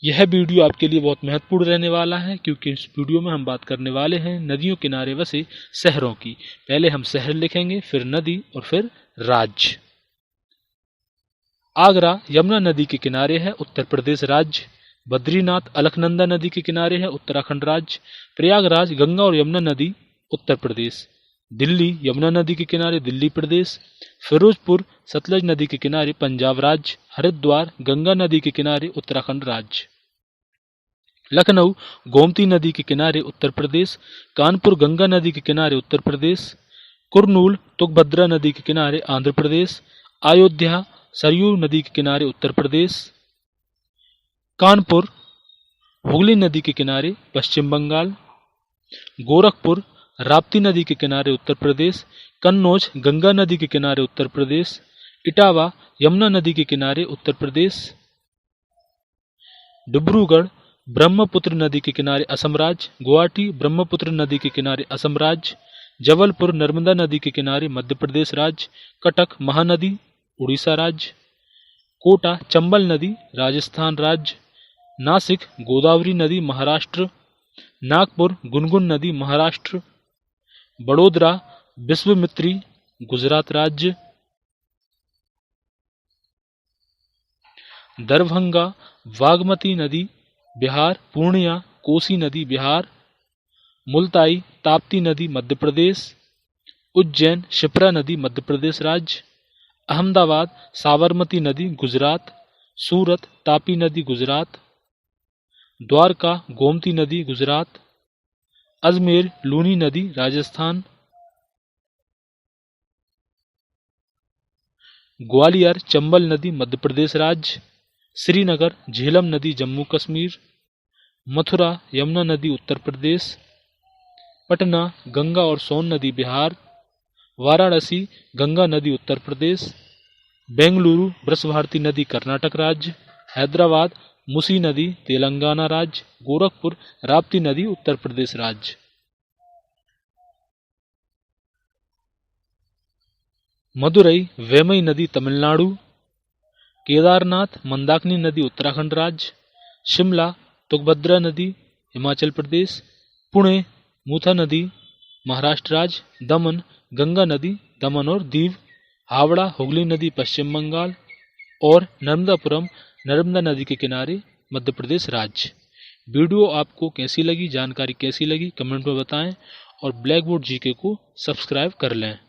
यह वीडियो आपके लिए बहुत महत्वपूर्ण रहने वाला है क्योंकि इस वीडियो में हम बात करने वाले हैं नदियों किनारे बसे शहरों की। पहले हम शहर लिखेंगे, फिर नदी और फिर राज्य। आगरा यमुना नदी के किनारे है, उत्तर प्रदेश राज्य। बद्रीनाथ अलकनंदा नदी के किनारे है, उत्तराखंड राज्य। प्रयागराज गंगा और यमुना नदी, उत्तर प्रदेश। दिल्ली यमुना नदी के किनारे, दिल्ली प्रदेश। फिरोजपुर सतलज नदी के किनारे, पंजाब राज्य। हरिद्वार गंगा नदी के किनारे, उत्तराखंड राज्य। लखनऊ गोमती नदी के किनारे, उत्तर प्रदेश। कानपुर गंगा नदी के किनारे, उत्तर प्रदेश। कुरनूल तुंगभद्रा नदी के किनारे, आंध्र प्रदेश। अयोध्या सरयू नदी के किनारे, उत्तर प्रदेश। कानपुर हुगली नदी के किनारे, पश्चिम बंगाल। गोरखपुर राप्ती नदी के किनारे, उत्तर प्रदेश। कन्नौज गंगा नदी के किनारे, उत्तर प्रदेश। इटावा यमुना नदी के किनारे, उत्तर प्रदेश। डिब्रूगढ़ ब्रह्मपुत्र नदी के किनारे, असम राज्य। गुवाहाटी ब्रह्मपुत्र नदी के किनारे, असम राज्य। जबलपुर नर्मदा नदी के किनारे, मध्य प्रदेश राज्य। कटक महानदी, उड़ीसा राज्य। कोटा चंबल नदी, राजस्थान राज्य। नासिक गोदावरी नदी, महाराष्ट्र। नागपुर गुनगुन नदी, महाराष्ट्र। बड़ोदरा विश्वामित्री, गुजरात राज्य। दरभंगा बागमती नदी, बिहार। पूर्णिया कोसी नदी, बिहार। मुल्ताई ताप्ती नदी, मध्य प्रदेश। उज्जैन शिप्रा नदी, मध्य प्रदेश राज्य। अहमदाबाद साबरमती नदी, गुजरात। सूरत तापी नदी, गुजरात। द्वारका गोमती नदी, गुजरात। अजमेर लूनी नदी, राजस्थान। ग्वालियर चंबल नदी, मध्य प्रदेश राज्य। श्रीनगर झेलम नदी, जम्मू कश्मीर। मथुरा यमुना नदी, उत्तर प्रदेश। पटना गंगा और सोन नदी, बिहार। वाराणसी गंगा नदी, उत्तर प्रदेश। बेंगलुरु बृषभारती नदी, कर्नाटक राज्य। हैदराबाद मुसी नदी, तेलंगाना राज्य। गोरखपुर राप्ती नदी, उत्तर प्रदेश राज्य। मदुरई वेमई नदी, तमिलनाडु। केदारनाथ मंदाकिनी नदी, उत्तराखंड राज्य। शिमला तुंगभद्रा नदी, हिमाचल प्रदेश। पुणे मूथा नदी, महाराष्ट्र राज्य। दमन गंगा नदी, दमन और दीव। हावड़ा हुगली नदी, पश्चिम बंगाल। और नर्मदापुरम नर्मदा नदी के किनारे, मध्य प्रदेश राज्य। वीडियो आपको कैसी लगी, जानकारी कैसी लगी, कमेंट में बताएं और ब्लैक बोर्ड जीके को सब्सक्राइब कर लें।